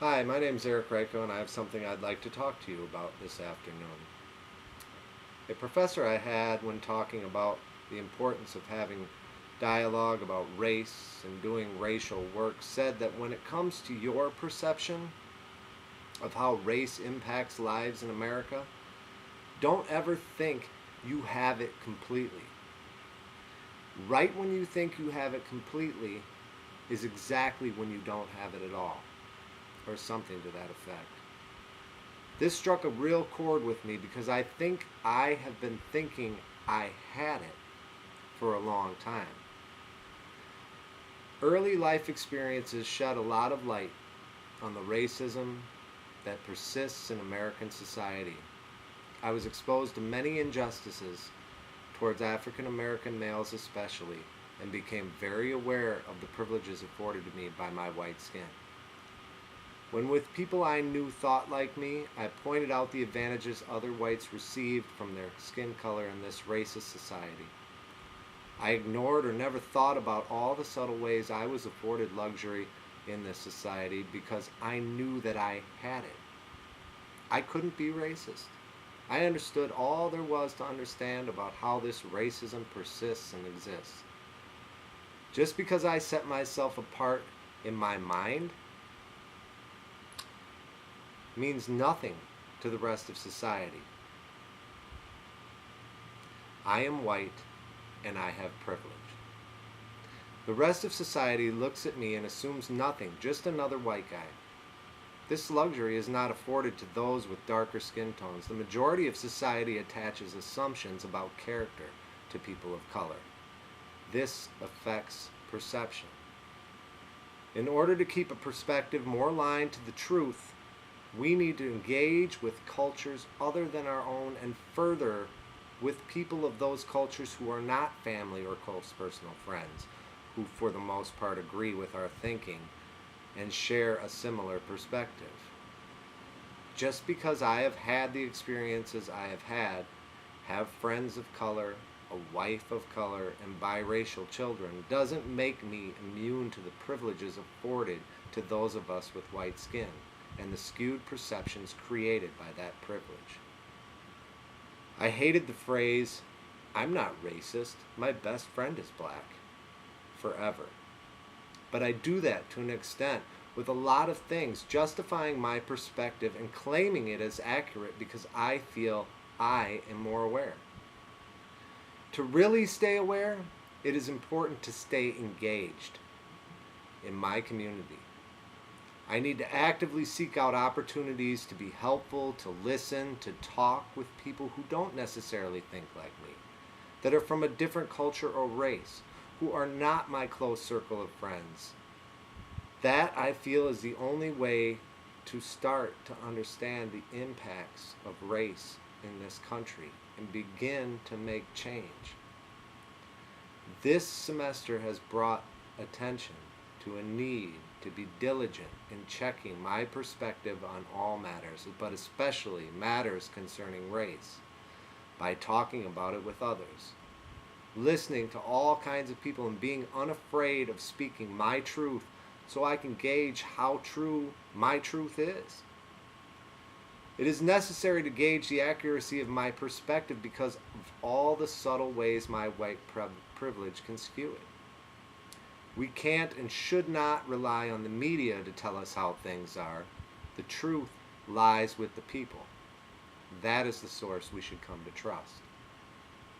Hi, my name is Eric Reiko, and I have something I'd like to talk to you about this afternoon. A professor I had, when talking about the importance of having dialogue about race and doing racial work, said that when it comes to your perception of how race impacts lives in America, don't ever think you have it completely. Right when you think you have it completely is exactly when you don't have it at all, or something to that effect. This struck a real chord with me because I think I have been thinking I had it for a long time. Early life experiences shed a lot of light on the racism that persists in American society. I was exposed to many injustices towards African American males especially, and became very aware of the privileges afforded to me by my white skin. When with people I knew thought like me, I pointed out the advantages other whites received from their skin color in this racist society. I ignored or never thought about all the subtle ways I was afforded luxury in this society because I knew that I had it. I couldn't be racist. I understood all there was to understand about how this racism persists and exists. Just because I set myself apart in my mind means nothing to the rest of society. I am white and I have privilege. The rest of society looks at me and assumes nothing, just another white guy. This luxury is not afforded to those with darker skin tones. The majority of society attaches assumptions about character to people of color. This affects perception. In order to keep a perspective more aligned to the truth, we need to engage with cultures other than our own, and further with people of those cultures who are not family or close personal friends, who for the most part agree with our thinking and share a similar perspective. Just because I have had the experiences I have friends of color, a wife of color, and biracial children, doesn't make me immune to the privileges afforded to those of us with white skin and the skewed perceptions created by that privilege. I hated the phrase, "I'm not racist, my best friend is black," forever. But I do that to an extent with a lot of things, justifying my perspective and claiming it as accurate because I feel I am more aware. To really stay aware, it is important to stay engaged in my community. I need to actively seek out opportunities to be helpful, to listen, to talk with people who don't necessarily think like me, that are from a different culture or race, who are not my close circle of friends. That, I feel, is the only way to start to understand the impacts of race in this country and begin to make change. This semester has brought attention to a need to be diligent in checking my perspective on all matters, but especially matters concerning race, by talking about it with others, listening to all kinds of people, and being unafraid of speaking my truth so I can gauge how true my truth is. It is necessary to gauge the accuracy of my perspective because of all the subtle ways my white privilege can skew it. We can't and should not rely on the media to tell us how things are. The truth lies with the people. That is the source we should come to trust.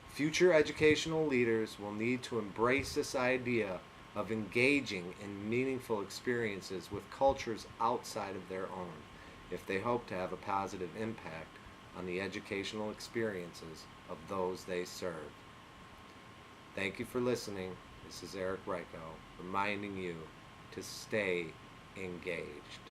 Future educational leaders will need to embrace this idea of engaging in meaningful experiences with cultures outside of their own if they hope to have a positive impact on the educational experiences of those they serve. Thank you for listening. This is Eric Reiko reminding you to stay engaged.